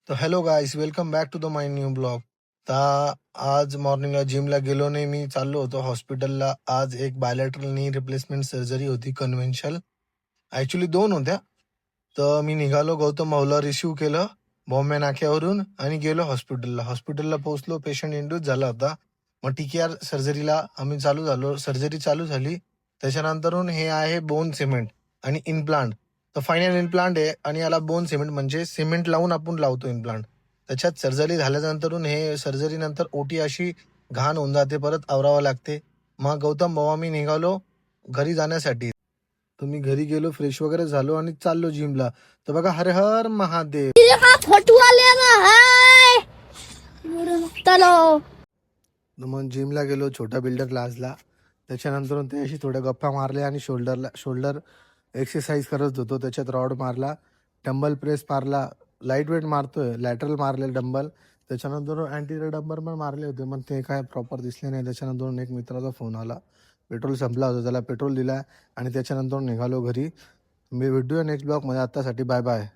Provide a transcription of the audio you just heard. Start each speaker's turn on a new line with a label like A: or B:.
A: तर hello guys, welcome back to the my new blog. तर आज मॉर्निंगला जिमला गेलो नाही, मी चाललो होतो हॉस्पिटलला. आज एक बायलॅटरल नी रिप्लेसमेंट सर्जरी होती, कन्व्हेन्शनल. ॲक्च्युली 2 होत्या. तर मी निघालो, गौतम भाऊला रिसीव्ह केलं बॉम्बे नाक्यावरून आणि गेलो हॉस्पिटलला. हॉस्पिटलला पोहोचलो, पेशंट इंड्यूस झाला होता. मग TKR सर्जरीला आम्ही चालू झालो, सर्जरी चालू झाली. त्याच्यानंतरून हे आहे बोन सिमेंट आणि इम्प्लांट. तर फायनल इम्प्लांट आहे आणि याला बोन सिमेंट म्हणजे सिमेंट लावून आपण लावतो इम्प्लांट. त्याच्यात सर्जरी झाल्यानंतरून हे सर्जरी नंतर ओटी अशी घाण होऊन जाते, परत आवरावं लागते. मग गौतम भाऊ आम्ही निघालो घरी जाण्यासाठी. तुम्ही घरी गेलो, फ्रेश वगैरे झालो आणि चाललो जिमला. तर बघा, हर हर महादेव. तर मग जिमला गेलो, छोटा बिल्डर क्लासला. त्याच्यानंतर त्याशी थोड्या गप्पा मारल्या आणि शोल्डर एक्सरसाइज करत होतो. त्याच्यात रॉड मारला, डंबल प्रेस मारला, लाईट वेट मारतोय, लॅटरल मारले डंबल. त्याच्यानंतर अँटीरियर डंबल पण मारले होते, मग ते काय प्रॉपर दिसले नाही. त्याच्यानंतर एक मित्राचा फोन आला, पेट्रोल संपला होता, त्याला पेट्रोल दिला आणि त्याच्यानंतर निघालो घरी. मी भेटूया नेक्स्ट ब्लॉगमध्ये. आत्तासाठी बाय बाय.